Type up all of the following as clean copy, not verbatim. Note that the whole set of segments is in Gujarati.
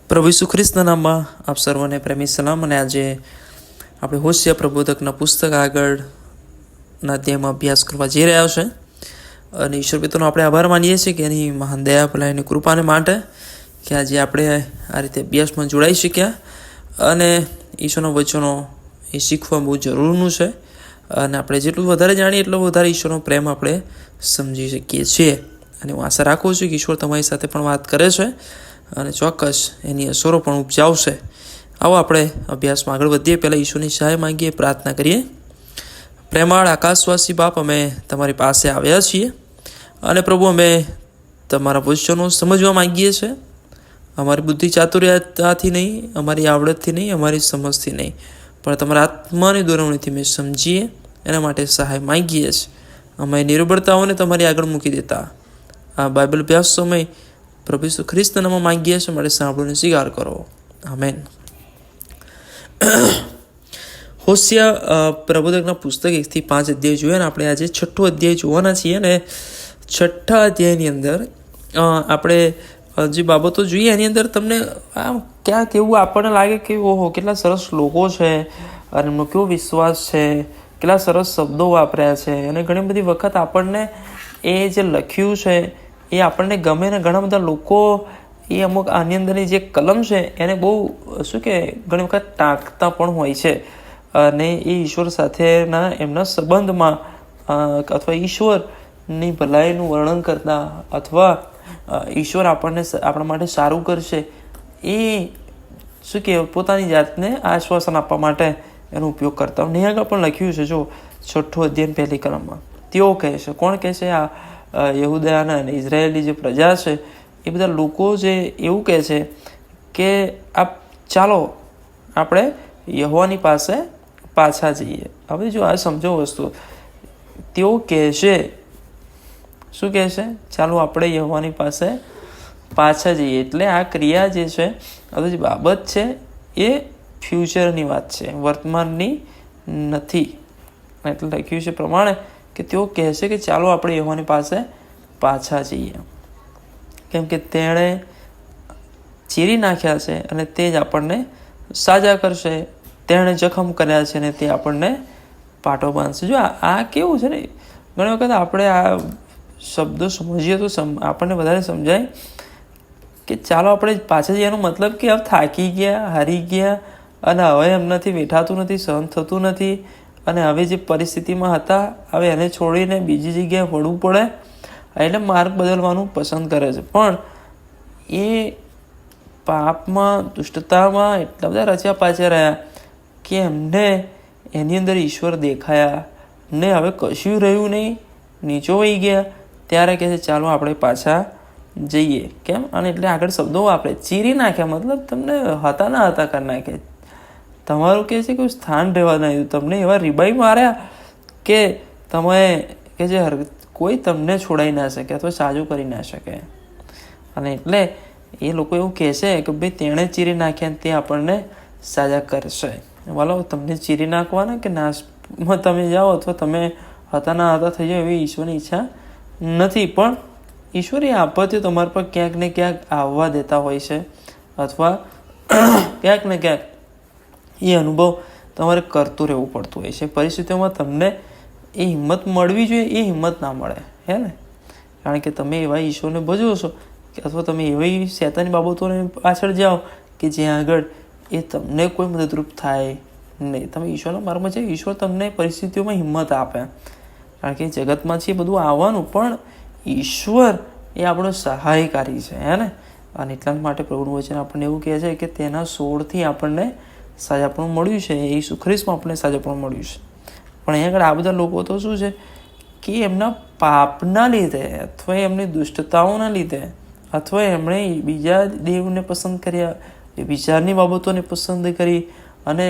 પ્રભુ ઈસુ ખ્રિસ્તના નામમાં આપ સર્વને પ્રેમી સલામ. અને આજે આપણે હોશિયા પ્રબોધકના પુસ્તક આગળના અધ્યાયમાં અભ્યાસ કરવા જઈ રહ્યા છે. અને ઈશ્વર પિતાનો આપણે આભાર માનીએ છીએ કે એની મહાન દયા ભલા એની કૃપાને માટે કે આજે આપણે આ રીતે અભ્યાસમાં જોડાઈ શક્યા. અને ઈશ્વરના વચનો એ શીખવા બહુ જરૂરનું છે. અને આપણે જેટલું વધારે જાણીએ એટલો વધારે ઈશ્વરનો પ્રેમ આપણે સમજી શકીએ છીએ. અને હું આશા રાખું છું કે ઈશ્વર તમારી સાથે પણ વાત કરે છે અને ચોક્કસ એની અસરો પણ ઉપજાવશે. આવો આપણે અભ્યાસમાં આગળ વધીએ. પહેલાં ઈશ્વરની સહાય માંગીએ, પ્રાર્થના કરીએ. પ્રેમાળ આકાશવાસી બાપ, અમે તમારી પાસે આવ્યા છીએ અને પ્રભુ અમે તમારા વચનો સમજવા માંગીએ છીએ. અમારી બુદ્ધિ ચાતુર્યતાથી નહીં, અમારી આવડતથી નહીં, અમારી સમજથી નહીં, પણ તમારા આત્માની દોરવણીથી મેં સમજીએ એના માટે સહાય માંગીએ છીએ. અમારી નિર્બળતાઓને તમારી આગળ મૂકી દેતા આ બાઇબલ અભ્યાસ સમય પ્રભુ ઈસુ ખ્રિસ્તના નામમાં માંગીએ છીએ. માટે સાંભળીને સ્વીકાર કરો. આમેન. હોશિયા પ્રબોધકના પુસ્તક 1 થી 5 અધ્યાય જોઈએ. અને આપણે આજે 6થો અધ્યાય જોવાના છીએ. અને 6થા અધ્યાયની અંદર આપણે જે બાબતો જોઈએ એની અંદર તમને આમ ક્યાંક એવું આપણને લાગે કે ઓહો કેટલા સરસ લોકો છે અને એમનો કેવો વિશ્વાસ છે, કેટલા સરસ શબ્દો વાપર્યા છે. અને ઘણી બધી વખત આપણને એ જે લખ્યું છે એ આપણને ગમે ને ઘણા બધા લોકો એ અમુક આની અંદરની જે કલમ છે એને બહુ શું કે ઘણી વખત ટાંકતા પણ હોય છે. અને એ ઈશ્વર સાથેના એમના સંબંધમાં અથવા ઈશ્વરની ભલાઈનું વર્ણન કરતા અથવા ઈશ્વર આપણા માટે સારું કરશે એ શું કે પોતાની જાતને આશ્વાસન આપવા માટે એનો ઉપયોગ કરતા હોય. અહીં આગળ પણ લખ્યું છે, જો 6થો અધ્યાય પહેલી કલમમાં તેઓ કહે છે. કોણ કહે છે? આ યહૂદાના અને ઇઝરાયેલી જે પ્રજા છે એ બધા લોકો જે એવું કહે છે કે ચાલો આપણે યહોવાની પાસે પાછા જઈએ. હવે જો આ સમજો વસ્તુ, તેઓ કહે છે, શું કહે છે? ચાલો આપણે યહોવાની પાસે પાછા જઈએ. એટલે આ ક્રિયા જે છે, આ જે બાબત છે એ ફ્યુચરની વાત છે, વર્તમાનની નથી. એટલે લખ્યું છે પ્રમાણે કે તેઓ કહે છે કે ચાલો આપણે યહોવાની પાસે પાછા જઈએ, કેમ કે તેણે ચીરી નાખ્યા છે અને તે જ આપણને સાજા કરશે. તેણે જખમ કર્યા છે અને તે આપણને પાટો બાંધશે. જો આ કેવું છે ને, ઘણી વખત આપણે આ શબ્દો સમજીએ તો આપણને વધારે સમજાય કે ચાલો આપણે પાછા જઈએ. એનો મતલબ કે હવે થાકી ગયા, હારી ગયા અને હવે એમનાથી વેઠાતું નથી, સહન થતું નથી અને હવે જે પરિસ્થિતિમાં હતા હવે એને છોડીને બીજી જગ્યાએ વળવું પડે એટલે માર્ગ બદલવાનું પસંદ કરે છે. પણ એ પાપમાં, દુષ્ટતામાં એટલા બધા રચ્યા પાછા રહ્યા કે એમને એની અંદર ઈશ્વર દેખાયા ને હવે કશું રહ્યું નહીં, નીચો વહી ગયા. ત્યારે કહે છે ચાલો આપણે પાછા જઈએ. કેમ? અને એટલે આગળ શબ્દો વાપરે, ચીરી નાખ્યા મતલબ તમને હતા ના હતા કરી નાખ્યા. તમારું કહે છે કે સ્થાન રહેવા નહીં, તમને એવા રીબાઈ માર્યા કે તમે કે જે કોઈ તમને છોડાઈ ના શકે અથવા સાજું કરી ના શકે. અને એટલે એ લોકો એવું કહે છે કે ભાઈ તેણે ચીરી નાખ્યા તે આપણને સાજા કરશે. વાલો, તમને ચીરી નાખવાના કે નાશમાં તમે જાઓ અથવા તમે હતા ના હતા થઈ જાઓ એવી ઈશ્વરની ઈચ્છા નથી. પણ ઈશ્વર એ આપત્તિઓ તમારા પર ક્યાંક ને ક્યાંક આવવા દેતા હોય છે અથવા ક્યાંક ને ક્યાંક એ અનુભવ તમારે કરતું રહેવું પડતું હોય છે. પરિસ્થિતિઓમાં તમને એ હિંમત મળવી જોઈએ, એ હિંમત ના મળે, હે ને? કારણ કે તમે એવા ઈશ્વરને ભજવો છો કે અથવા તમે એવી શેતાની બાબતોને પાછળ જાઓ કે જ્યાં આગળ એ તમને કોઈ મદદરૂપ થાય નહીં. તમે ઈશ્વરના માર્ગમાં છે, ઈશ્વર તમને પરિસ્થિતિઓમાં હિંમત આપે. કારણ કે જગતમાં છે બધું આવવાનું, પણ ઈશ્વર એ આપણો સહાયકારી છે, હે ને? અને એટલા માટે પ્રભુનું વચન આપણને એવું કહે છે કે તેના સોળથી આપણને સાજાપણું મળ્યું છે. ઈસુ ખ્રિસ્તમાં આપણને સાજાપણું મળ્યું છે. પણ અહીંયા આગળ આ બધા લોકો તો શું છે કે એમના પાપના લીધે અથવા એમની દુષ્ટતાઓના લીધે અથવા એમણે બીજા દેવને પસંદ કર્યા, વિચારની બાબતોને પસંદ કરી અને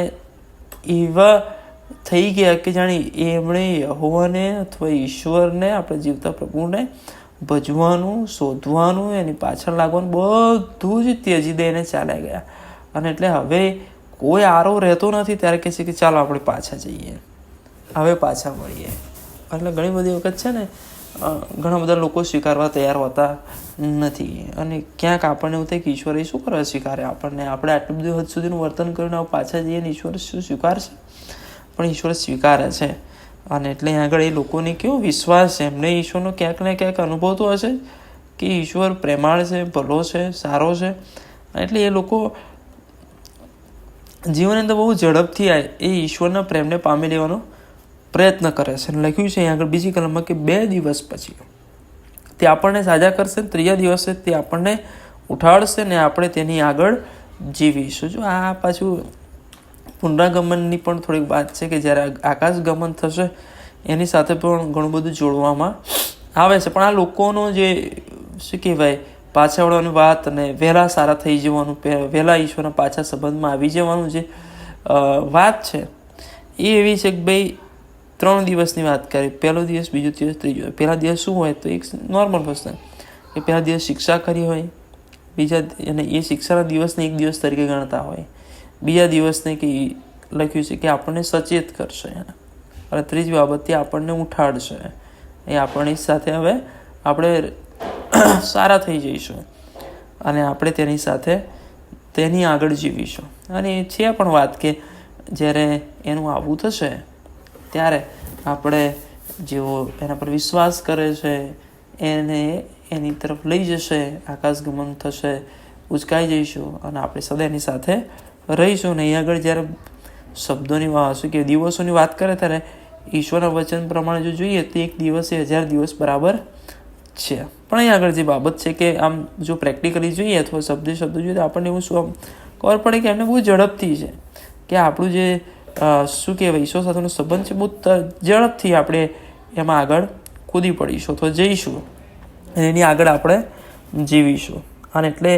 એવા થઈ ગયા કે જાણી એમણે યહોવાને અથવા ઈશ્વરને, આપણે જીવતા પ્રભુને ભજવાનું, શોધવાનું, એની પાછળ લાગવાનું બધું જ ત્યજી દઈને ચાલ્યા ગયા. અને એટલે હવે કોઈ આરો રહેતો નથી. ત્યારે કહે છે કે ચાલો આપણે પાછા જઈએ, હવે પાછા મળીએ. એટલે ઘણી બધી વખત છે ને ઘણા બધા લોકો સ્વીકારવા તૈયાર હોતા નથી. અને ક્યાંક આપણને એવું થાય કે ઈશ્વર એ શું કરવા સ્વીકારે આપણને, આપણે આટલું બધું હદ સુધીનું વર્તન કરીને પાછા જઈએ ને ઈશ્વર શું સ્વીકારશે? પણ ઈશ્વર સ્વીકારે છે. અને એટલે આગળ એ લોકોને કેવો વિશ્વાસ છે, એમને ઈશ્વરનો ક્યાંક ને ક્યાંક અનુભવ તો હશે કે ઈશ્વર પ્રેમાળ છે, ભલો છે, સારો છે. એટલે એ લોકો જીવનની અંદર બહુ ઝડપથી એ ઈશ્વરના પ્રેમને પામી લેવાનો પ્રયત્ન કરે છે. અને લખ્યું છે અહીં આગળ બીજી કલમમાં કે 2 દિવસ પછી તે આપણને સાજા કરશે, 3જા દિવસે તે આપણને ઉઠાડશે ને આપણે તેની આગળ જીવીશું. જો આ પાછું પુનરાગમનની પણ થોડીક વાત છે કે જ્યારે આકાશ ગમન થશે એની સાથે પણ ઘણું બધું જોડવામાં આવે છે. પણ આ લોકોનો જે શું કહેવાય પાછા વળવાની વાત અને વહેલા સારા થઈ જવાનું, વહેલા ઈશ્વરના પાછા સંબંધમાં આવી જવાનું જે વાત છે એ એવી છે કે ભાઈ 3 દિવસની વાત કરી. પહેલો દિવસ, બીજો દિવસ, ત્રીજો. પહેલા દિવસ શું હોય તો એક નોર્મલ વસ્તુ કે પહેલા દિવસ શિક્ષા કરી હોય, બીજા અને એ શિક્ષાના દિવસને 1 દિવસ તરીકે ગણતા હોય, બીજા દિવસને કે લખ્યું છે કે આપણને સચેત કરશે, અને ત્રીજી બાબતથી આપણને ઉઠાડશે. એ આપણી સાથે હવે આપણે સારા થઈ જઈશું અને આપણે તેની સાથે તેની આગળ જીવીશું. અને એ છે પણ વાત કે જ્યારે એનું આવવું થશે ત્યારે આપણે જેવો એના પર વિશ્વાસ કરે છે એને એની તરફ લઈ જશે, આકાશગમન થશે, ઉચકાઈ જઈશું અને આપણે સદા એની સાથે રહીશું. ને અહીં આગળ જ્યારે શબ્દોની શું કે દિવસોની વાત કરે ત્યારે ઈશ્વરના વચન પ્રમાણે જો જોઈએ તો 1 દિવસ એ 1000 દિવસ બરાબર છે. પણ અહીં આગળ જે બાબત છે કે આમ જો પ્રેક્ટિકલી જોઈએ અથવા શબ્દ જોઈએ તો આપણને એવું શું ખબર પડે કે એમને બહુ ઝડપથી છે કે આપણું જે શું કહેવાય ઈશ્વર સાથેનો સંબંધ છે બહુ ઝડપથી આપણે એમાં આગળ કૂદી પડીશું અથવા જઈશું અને એની આગળ આપણે જીવીશું. અને એટલે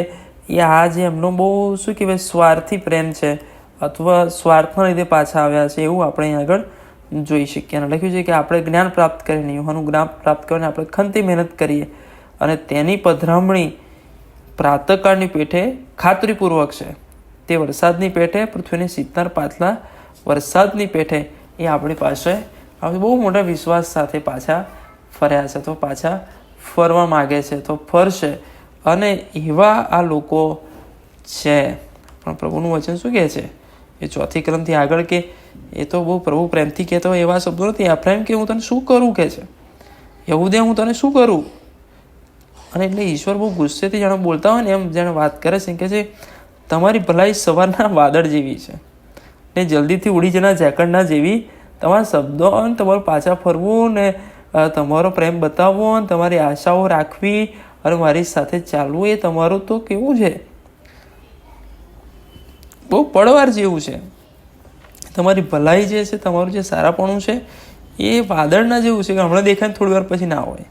એ આ જે એમનો બહુ શું કહેવાય સ્વાર્થી પ્રેમ છે અથવા સ્વાર્થના લીધે પાછા આવ્યા છે એવું આપણે અહીં આગળ જોઈ શકીએ. અને લખ્યું છે કે આપણે જ્ઞાન પ્રાપ્ત કરીને, યુહાનું જ્ઞાન પ્રાપ્ત કરીને આપણે ખંતી મહેનત કરીએ અને તેની પધરામણી પ્રાતઃકાળની પેઠે ખાતરીપૂર્વક છે. તે વરસાદની પેઠે, પૃથ્વીને શીતનાર પાછલા વરસાદની પેઠે એ આપણી પાસે બહુ મોટા વિશ્વાસ સાથે પાછા ફર્યા છે, તો પાછા ફરવા માગે છે તો ફરશે. અને એવા આ લોકો છે. પણ પ્રભુનું વચન શું કહે છે એ 4થી કલમથી આગળ કે એ તો બહુ પ્રભુ પ્રેમથી કહેતો હોય એવા શબ્દો નથી. આ પ્રેમ કે હું તને શું કરું કે છે, યહૂદે હું તને શું કરું. અને એટલે ઈશ્વર બહુ ગુસ્સેથી જાણે બોલતા હોય ને એમ જાણે વાત કરે છે કે છે તમારી ભલાઈ સવારના વાદળ જેવી છે ને જલ્દીથી ઉડી જનાર ઝાકળના જેવી. તમારા શબ્દો અને તમારું પાછા ફરવું ને તમારો પ્રેમ બતાવવો અને તમારી આશાઓ રાખવી અને મારી સાથે ચાલવું એ તમારું તો કેવું છે બહુ પડવાર જેવું છે. તમારી ભલાઈ જે છે, તમારું જે સારાપણું છે એ વાદળના જેવું છે કે હમણાં દેખાય ને થોડી વાર પછી ના હોય,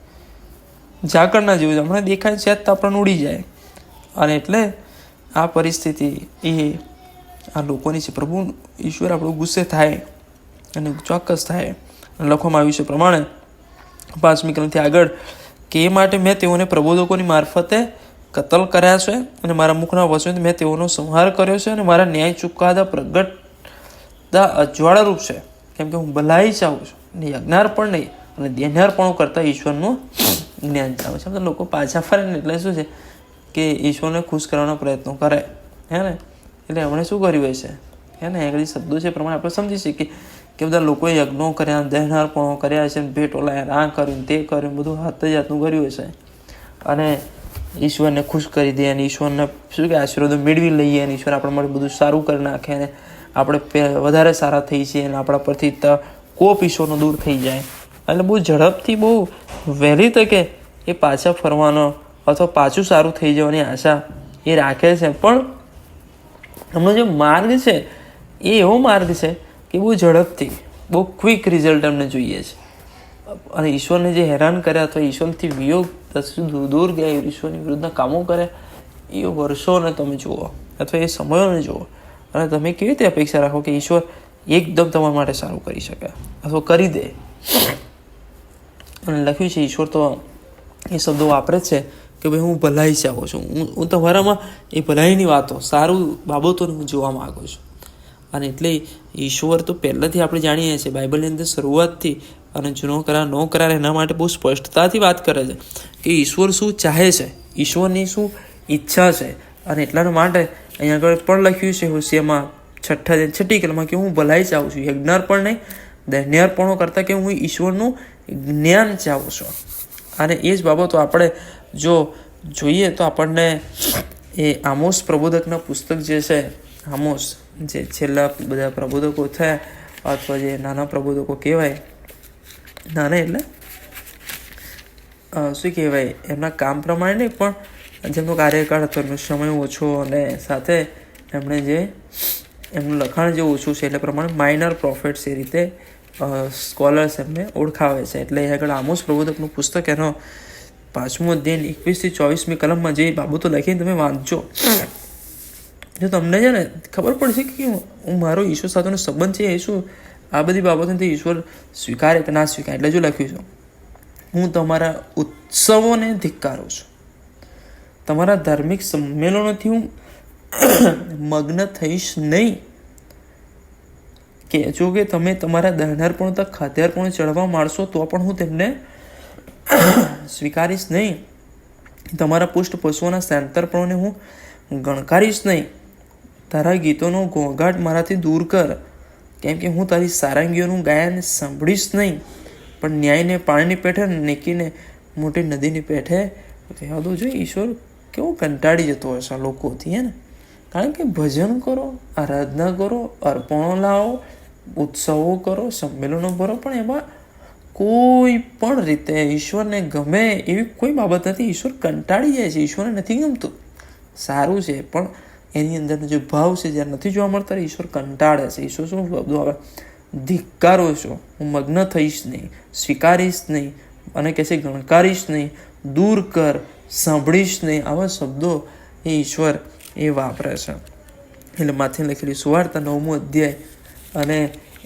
ઝાકળના જેવું છે, હમણાં દેખાય છે તો આપણને ઉડી જાય. અને એટલે આ પરિસ્થિતિ એ આ લોકોની છે. પ્રભુ ઈશ્વર આપણું ગુસ્સે થાય અને ચોક્કસ થાય. લખવામાં આવ્યું છે પ્રમાણે 5મી કલમથી આગળ કે એ માટે મેં તેઓને પ્રબોધકોની મારફતે કતલ કર્યા છે અને મારા મુખના વચનથી મેં તેઓનો સંહાર કર્યો છે અને મારા ન્યાય ચૂકવાતા પ્રગટતા અજવાળારૂપ છે, કેમ કે હું ભલાઈ ચાહું છું અને યજ્ઞાર પણ નહીં અને દેનારપણું કરતાં ઈશ્વરનું જ્ઞાન ચાહું છે. બધા લોકો પાછા ફરે ને એટલે શું છે કે ઈશ્વરને ખુશ કરવાનો પ્રયત્ન કરે, હે ને. એટલે એમણે શું કર્યું હશે, હે ને. આગળ શબ્દો છે પ્રમાણે આપણે સમજી શકીએ કે બધા લોકોએ યજ્ઞો કર્યા, દહેનારપણો કર્યા હશે, ભેટો લાયા, આ કર્યું તે કર્યું, બધું હાથ જાતનું કર્યું હશે અને ઈશ્વરને ખુશ કરી દે અને ઈશ્વરને શું કે આશીર્વાદો મેળવી લઈએ અને ઈશ્વર આપણા માટે બધું સારું કરી નાખે અને આપણે વધારે સારા થઈ છીએ અને આપણા પરથી કોપ ઈશ્વરનો દૂર થઈ જાય. એટલે બહુ ઝડપથી બહુ વહેલી તકે એ પાછા ફરવાનો અથવા પાછું સારું થઈ જવાની આશા એ રાખે છે. પણ એમનો જે માર્ગ છે એ એવો માર્ગ છે કે બહુ ઝડપથી બહુ ક્વિક રિઝલ્ટ એમને જોઈએ છે. અને ઈશ્વરને જે હેરાન કર્યા અથવા ઈશ્વરથી વિયોગ દૂર ગયા, ઈશ્વરની વિરુદ્ધના કામો કરે એ વર્ષોને તમે જુઓ અથવા એ સમયોને જુઓ અને તમે કેવી રીતે અપેક્ષા રાખો કે ઈશ્વર એકદમ તમારા માટે સારું કરી શકે અથવા કરી દે. અને લખ્યું છે ઈશ્વર તો એ શબ્દો વાપરે છે કે ભાઈ હું ભલાઈ ચાહું છું, હું તમારામાં એ ભલાઈની વાતો, સારું બાબતોને હું જોવા માગું છું. અને એટલે ઈશ્વર તો પહેલાંથી આપણે જાણીએ છીએ, બાઇબલની અંદર શરૂઆતથી અને જૂનો કરાર નવો કરાર એના માટે બહુ સ્પષ્ટતાથી વાત કરે છે કે ઈશ્વર શું ચાહે છે, ઈશ્વરની શું ઈચ્છા છે. અને એટલા માટે અહીંયા આગળ પણ લખ્યું છે હોશિયામાં 6ઠ્ઠી કલમમાં કે હું ભલાઈ ચાહું છું, યજ્ઞાર્પણ નહીં દૈન્યાર્પણો કરતાં કે હું ઈશ્વરનું જ્ઞાન ચાહું છું. અને એ જ બાબતો આપણે જો જોઈએ તો આપણને એ આમોસ પ્રબોધકના પુસ્તક જે છે, આમોસ જે છેલ્લા બધા પ્રબોધકો થયા અથવા જે નાના પ્રબોધકો કહેવાય, નાના એટલે શું કહેવાય, એમના કામ પ્રમાણે નહીં પણ જેમનો કાર્યકાળ હતો એમનો સમય ઓછો અને સાથે એમણે જે એમનું લખાણ જે ઓછું છે એટલે પ્રમાણે માઇનર પ્રોફેટ્સ એ રીતે સ્કોલર્સ એમને ઓળખાવે છે. એટલે આગળ આમોસ પ્રબોધકનું પુસ્તક એનો 5મો અધ્યાય 21 થી 24મી કલમમાં જે બાબતો લખીને તમે વાંચજો, જો તમને છે ને ખબર પડશે કે હું મારો ઈશ્વર સાથેનો સંબંધ છે એ શું, આ બધી બાબતોથી ઈશ્વર સ્વીકારે કે ના સ્વીકારે. એટલે જો લખ્યું છે, હું તમારા ઉત્સવોને ધિક્કારું છું, તમારા ધાર્મિક સંમેલનોથી હું મગ્ન થઈશ નહીં, કે જો કે તમે તમારા દહનાર્પણો તથા ખાદ્યાર્પણો ચડવા માંડશો તો પણ હું તેમને સ્વીકારીશ નહીં. તમારા પુષ્ટ પશુઓના શાંતર્પણોને હું ગણકારીશ નહીં. તારા ગીતોનો ઘોંઘાટ મારાથી દૂર કર, કેમ કે હું તારી સારંગીઓનું ગાયન સાંભળીશ નહીં. પણ ન્યાયને પાણીની પેઠે, નેકીને મોટી નદીની પેઠે કહેવા દો. જોઈએ ઈશ્વર કેવો કંટાળી જતો હશે લોકોથી, હે ને? કારણ કે ભજન કરો, આરાધના કરો, અર્પણો લાવો, ઉત્સવો કરો, સંમેલનો ભરો, પણ એમાં કોઈ પણ રીતે ઈશ્વરને ગમે એવી કોઈ બાબત નથી. ઈશ્વર કંટાળી જાય છે, ઈશ્વરને નથી ગમતું. સારું છે પણ એની અંદરનો જે ભાવ છે જ્યારે નથી જોવા મળતા, ઈશ્વર કંટાળે છે. ઈશ્વર શું શબ્દો આવે, ધિક્કારો છો, હું મગ્ન થઈશ નહીં, સ્વીકારીશ નહીં, અને કહે છે ગણકારીશ નહીં, દૂર કર, સાંભળીશ નહીં. આવા શબ્દો એ ઈશ્વર એ વાપરે છે. એટલે માથે લખેલી સુવાર્તા 9મો અધ્યાય અને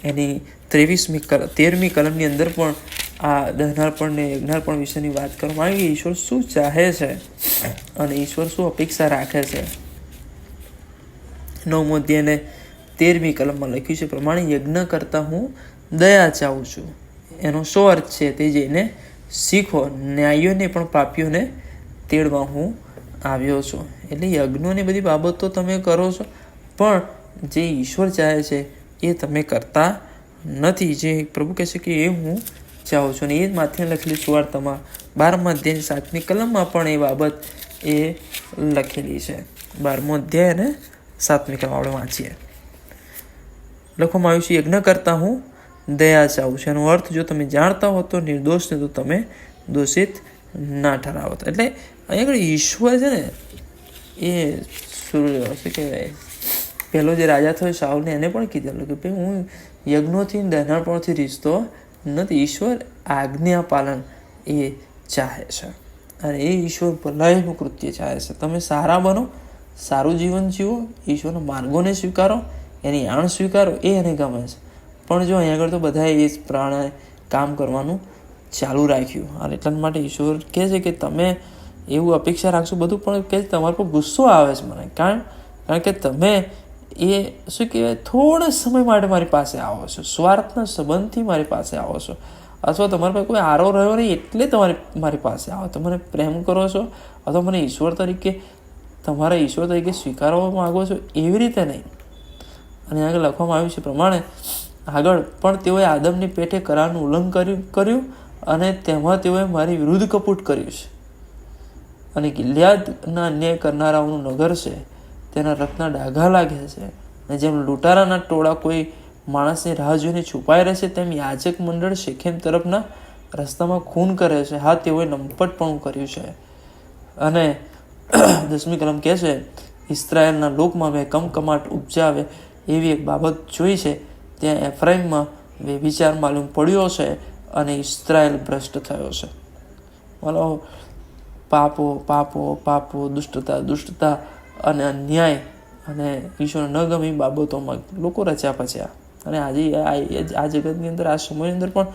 એની 13મી કલમની અંદર પણ આ દહનાર્પણ ને યજ્ઞાર્પણ વિશેની વાત કરવામાં આવી. ઈશ્વર શું ચાહે છે અને ઈશ્વર શું અપેક્ષા રાખે છે. 9મો અધ્યાય ને 13મી કલમમાં લખ્યું છે પ્રમાણે, યજ્ઞ કરતા હું દયા ચાહું છું. એનો શું અર્થ છે તે જઈને શીખો, ન્યાયીઓને પણ પાપીઓને તેડવા હું આવ્યો છું. એટલે યજ્ઞોની બધી બાબતો તમે કરો છો, પણ જે ઈશ્વર ચાહે છે એ તમે કરતા નથી. જે પ્રભુ કહે છે કે એ હું ચાહું છું. અને એ જ માથે લખેલી સુવાર્તામાં 12મા અધ્યાય 7મી કલમમાં પણ એ બાબત એ લખેલી છે. 12મો અધ્યાય અને 7મી કલમ આપણે વાંચીએ. લખવામાં આવ્યું છે, યજ્ઞ કરતા હું દયા ચાહું છું. એનો અર્થ જો તમે જાણતા હો તો નિર્દોષને તો તમે દોષિત ના ઠરાવો. એટલે અહીંયા આગળ ઈશ્વર છે ને એ શું કહેવાય, પહેલો જે રાજા થયો શાઉલને એને પણ કીધેલું કે ભાઈ હું યજ્ઞોથી દહનાર્પણોથી રીઝતો નથી. ઈશ્વર આજ્ઞા પાલન એ ચાહે છે અને એ ઈશ્વર ભલાઈનું કૃત્ય ચાહે છે. તમે સારા બનો, સારું જીવન જીવો, ઈશ્વરના માર્ગોને સ્વીકારો, એની આણ સ્વીકારો, એ એને ગમે છે. પણ જો અહીંયા આગળ તો બધાએ એ જ પ્રમાણે કામ કરવાનું ચાલુ રાખ્યું. અને એટલા માટે ઈશ્વર કહે છે કે તમે એવું અપેક્ષા રાખશો બધું, પણ કે તમારા પર ગુસ્સો આવે છે મને, કારણ કે તમે એ શું કહેવાય થોડા સમય માટે મારી પાસે આવો છો, સ્વાર્થના સંબંધથી મારી પાસે આવો છો, અથવા તમારા પાસે કોઈ આરો રહ્યો નહીં એટલે મારી પાસે આવો. તમે પ્રેમ કરો છો અથવા મને ઈશ્વર તરીકે તમારા ઈશ્વર તરીકે સ્વીકારવા માગો છો, એવી રીતે નહીં. અને આગળ લખવામાં આવ્યું છે પ્રમાણે આગળ પણ તેઓએ આદમની પેઠે કરારનું ઉલ્લંઘન કર્યું અને તેમાં તેઓએ મારી વિરુદ્ધ કપૂટ કર્યું છે. અને ગિલ્યાદના અન્યાય કરનારાઓનું નગર છે, તેના રથના ડાઘા લાગે છે. અને જેમ લૂંટારાના ટોળા કોઈ માણસની રાહ જોઈને છુપાઈ રહેશે, તેમ યાજક મંડળ શેખેમ તરફના રસ્તામાં ખૂન કરે છે. હા, તેઓએ નંપટપણું કર્યું છે. અને 10મી કલમ કહે છે, ઇસ્રાયેલના લોકમાં મેં કમકમાટ ઉપજાવે એવી એક બાબત જોઈ છે. ત્યાં એફ્રાઈમમાં વ્યભિચાર માલુમ પડ્યો છે અને ઇસ્રાયેલ ભ્રષ્ટ થયો છે. બોલો, પાપો પાપો પાપો, દુષ્ટતા અને અન્યાય અને ઈશ્વર ન ગમી બાબતોમાં લોકો રચ્યા પચ્યા. અને આજે આ જગતની અંદર, આ સમયની અંદર પણ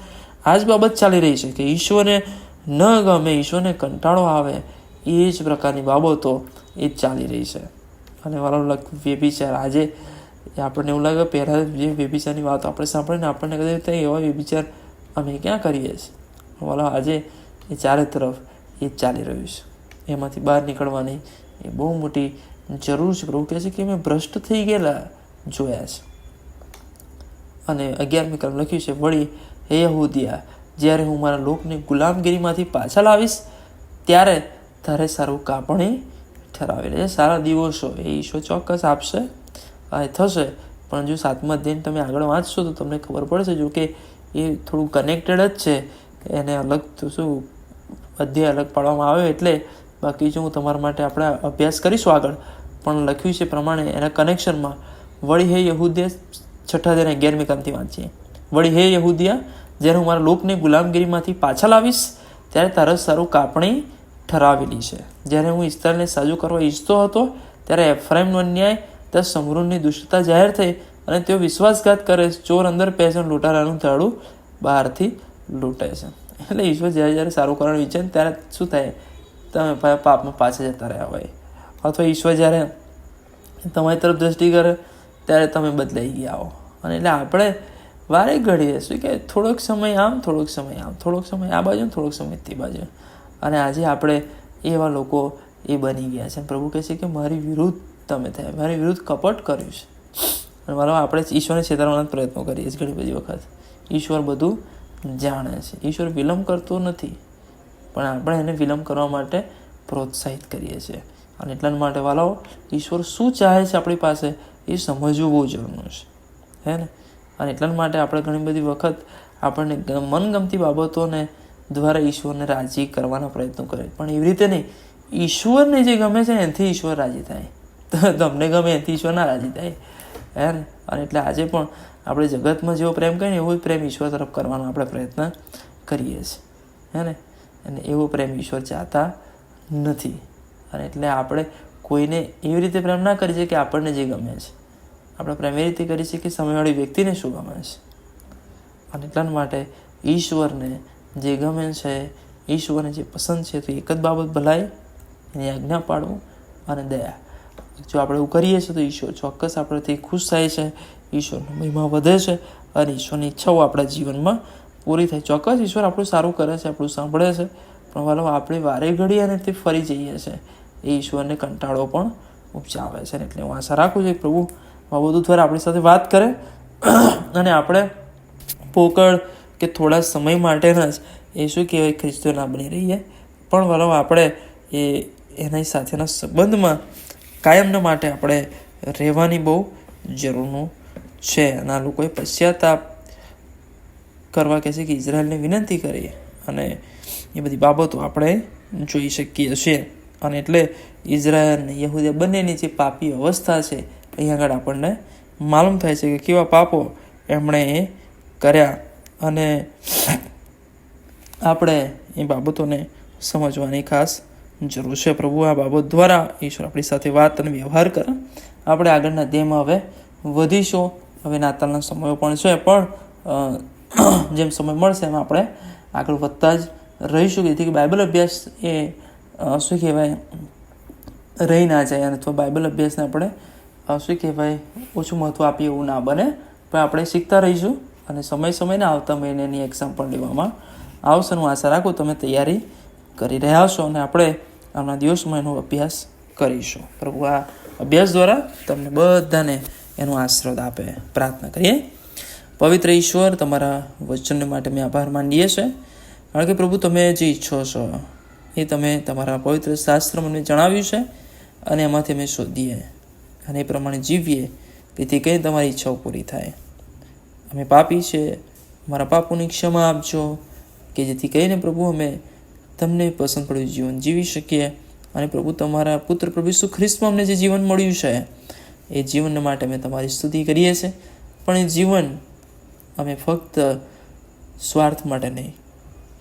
આ જ બાબત ચાલી રહી છે કે ઈશ્વરને ન ગમે, ઈશ્વરને કંટાળો આવે, એ જ પ્રકારની બાબતો એ જ ચાલી રહી છે. અને વાલો વ્યભિચાર આજે કે આપણને એવું લાગે પહેલાં જે વ્યભિચારની વાતો આપણે સાંભળીને આપણને કદાચ એવા વ્યભિચાર અમે ક્યાં કરીએ છીએ. વાલો આજે એ ચારે તરફ એ જ ચાલી રહ્યું છે. એમાંથી બહાર નીકળવાની એ બહુ મોટી જરૂર છે. પ્રભુ કહે છે કે મેં ભ્રષ્ટ થઈ ગયેલા જોયા છે. અને 11મી કલમ લખ્યું છે, વળી હે યહૂદિયા, જ્યારે હું મારા લોકની ગુલામગીરીમાંથી પાછા લાવીશ ત્યારે તારે સારું કાપણી ઠરાવેલી છે. સારા દિવસો એ ઈશ્વર ચોક્કસ આપશે, એ થશે. પણ જો 7મા અધ્યાયને તમે આગળ વાંચશો તો તમને ખબર પડશે. જો કે એ થોડું કનેક્ટેડ જ છે, એને અલગ તો શું અધ્યાય અલગ પાડવામાં આવ્યો એટલે. બાકી જો હું તમારા માટે આપણે અભ્યાસ કરીશું આગળ, પણ લખ્યું છે પ્રમાણે એના કનેક્શનમાં વળી હે યહૂદિયા 6 અધ્યાય 11મી કલમથી વાંચીએ. વળી હે યહૂદિયા, જ્યારે હું મારા લોકને ગુલામગીરીમાંથી પાછા લાવીશ ત્યારે તારે સારું કાપણી ઠરાવેલી છે. જ્યારે હું ઇસ્રાએલને સાજુ કરવા ઈચ્છતો હતો ત્યારે એફ્રાઈમનો અન્યાય ત્યાં સમૃદ્ધની દુષ્ટતા જાહેર થઈ અને તેઓ વિશ્વાસઘાત કરે છે. ચોર અંદર પહેશે, લૂંટારાનું તાળું બહારથી લૂંટે છે. એટલે ઈશ્વર જ્યારે સારું કરવાનું ઈચ્છે ને ત્યારે શું થાય, તમે પાપમાં પાછા જતા રહ્યા હોય, અથવા ઈશ્વર જ્યારે તમારી તરફ દ્રષ્ટિ કરે ત્યારે તમે બદલાઈ ગયા હો. અને એટલે આપણે વારે ઘડીએ શું કે થોડોક સમય આમ, થોડોક સમય આમ, થોડોક સમય આ બાજુ, થોડોક સમય તે બાજુ. અને આજે આપણે એવા લોકો એ બની ગયા છે. પ્રભુ કહે છે કે મારી વિરુદ્ધ તમે થયા, મારી વિરુદ્ધ કપટ કર્યું છે. અને મારો આપણે ઈશ્વરને છેતરવાના પ્રયત્નો કરીએ છીએ ઘણી બધી વખત. ઈશ્વર બધું જાણે છે. ઈશ્વર વિલંબ કરતો નથી, પણ આપણે એને વિલંબ કરવા માટે પ્રોત્સાહિત કરીએ છીએ. અને એટલા માટે વાલાઓ, ઈશ્વર શું ચાહે છે આપણી પાસે એ સમજવું બહુ જરૂરનું છે, હે ને. અને એટલા માટે આપણે ઘણી બધી વખત આપણને મનગમતી બાબતોને દ્વારા ઈશ્વરને રાજી કરવાના પ્રયત્નો કરે, પણ એવી રીતે નહીં. ઈશ્વરને જે ગમે છે એનાથી ઈશ્વર રાજી થાય. તમને ગમે એનાથી ઈશ્વર ના રાજી થાય, હે ને. અને એટલે આજે પણ આપણે જગતમાં જેવો પ્રેમ કરીએ એવો જ પ્રેમ ઈશ્વર તરફ કરવાનો આપણે પ્રયત્ન કરીએ છીએ, હે ને. અને એવો પ્રેમ ઈશ્વર ચાહતા નથી. અને એટલે આપણે કોઈને એવી રીતે પ્રેમ ના કરી શકીએ કે આપણને જે ગમે છે. આપણે પ્રેમ એ રીતે કરી શકીએ કે સામેવાળી વ્યક્તિને શું ગમે છે. અને એટલા માટે ઈશ્વરને જે ગમે છે, ઈશ્વરને જે પસંદ છે, તો એક જ બાબત ભલાઈ, એની આજ્ઞા પાડવું અને દયા. જો આપણે એવું કરીએ છીએ તો ઈશ્વર ચોક્કસ આપણેથી ખુશ થાય છે, ઈશ્વરનો મહિમા વધે છે અને ઈશ્વરની ઈચ્છાઓ આપણા જીવનમાં પૂરી થાય. ચોક્કસ ઈશ્વર આપણું સારું કરે છે, આપણું સાંભળે છે, પણ વાલો આપણે વારે ઘડી અને તે ફરી જઈએ છીએ એ ઈશ્વરને કંટાળો પણ ઉપજાવે છે. એટલે હું આશા રાખું છું કે પ્રભુ આ બધું દ્વારા આપણી સાથે વાત કરે અને આપણે પોકળ કે થોડા સમય માટેના જ એ શું કહેવાય ખ્રિસ્તીઓ ના બની રહીએ, પણ વાલો આપણે એના સાથેના સંબંધમાં કાયમના માટે આપણે રહેવાની બહુ જરૂરનું છે. અને આ લોકોએ પશ્ચાતાપ કરવા કહે છે કે ઇઝરાયલને વિનંતી કરીએ, અને એ બધી બાબતો આપણે જોઈ શકીએ છીએ. અને એટલે ઇઝરાયલ અને યહૂદિયા બંનેની જે પાપી અવસ્થા છે અહીં આગળ આપણને માલુમ થાય છે કે કેવા પાપો એમણે એ કર્યા. અને આપણે એ બાબતોને સમજવાની ખાસ જરૂર છે. પ્રભુ આ બાબત દ્વારા ઈશ્વર આપણી સાથે વાત અને વ્યવહાર કરે. આપણે આગળના અધ્યાયમાં હવે વધીશું. હવે નાતાલના સમયો પણ છે, પણ જેમ સમય મળશે એમ આપણે આગળ વધતા જ રહીશું, જેથી કે બાઇબલ અભ્યાસ એ શું કહેવાય રહી ના જાય, અથવા બાઇબલ અભ્યાસને આપણે શું કહેવાય ઓછું મહત્ત્વ આપીએ એવું ના બને, પણ આપણે શીખતા રહીશું. અને સમયને આવતા મહિનાની એક્ઝામ પણ લેવામાં આવશે. હું આશા રાખું તમે તૈયારી કરી રહ્યા છો અને આપણે આવના દિવસમાં એનો અભ્યાસ કરીશું. પ્રભુ આ અભ્યાસ દ્વારા તમને બધાને એનો આશીર્વાદ આપે. પ્રાર્થના કરીએ. પવિત્ર ઈશ્વર, તમારા વચન માટે મેં આભાર માનીએ છીએ, કારણ કે પ્રભુ તમે જે ઈચ્છો છો એ તમે તમારા પવિત્ર શાસ્ત્ર મને જણાવ્યું છે, અને એમાંથી અમે શોધીએ અને એ પ્રમાણે જીવીએ, જેથી કંઈ તમારી ઈચ્છાઓ પૂરી થાય. અમે પાપી છે, અમારા પાપોની ક્ષમા આપજો, કે જેથી કહીને પ્રભુ અમે તમને પસંદ પડ્યું જીવન જીવી શકીએ. અને પ્રભુ તમારા પુત્ર પ્રભુ ઈસુ ખ્રિસ્તમાં અમને જે જીવન મળ્યું છે એ જીવન માટે અમે તમારી સ્તુતિ કરીએ છીએ. પણ એ જીવન અમે ફક્ત સ્વાર્થ માટે નહીં,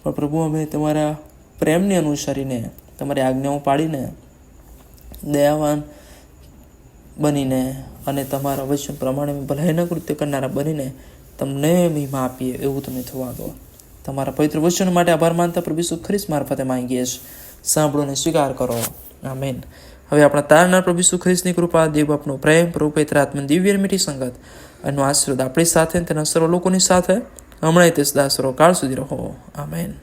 પણ પ્રભુ અમે તમારા પ્રેમને અનુસરીને, તમારી આજ્ઞાઓ પાડીને, દયાવાન બનીને અને તમારા વચન પ્રમાણે ભલાઈના કૃત્ય કરનારા બનીને તમને મહિમા આપીએ એવું તમે થવા દો. તમારા પવિત્ર વચન માટે આભાર માનતા પ્રભુ ઈસુ ખ્રિસ્ત મારફતે માંગીએ છીએ. સાંભળો ને સ્વીકાર કરો. આમેન. હવે આપણા તારનાર પ્રભુ ઈસુ ખ્રિસ્તની કૃપા, દેવ બાપનો પ્રેમ, પ્રભુ પવિત્ર આત્માની દિવ્ય અને મીઠી સંગત અને આશીર્વાદ આપણી સાથે તેના સર્વ લોકોની સાથે હમણાં તે સદા સર્વકાળ સુધી રહો. આમેન.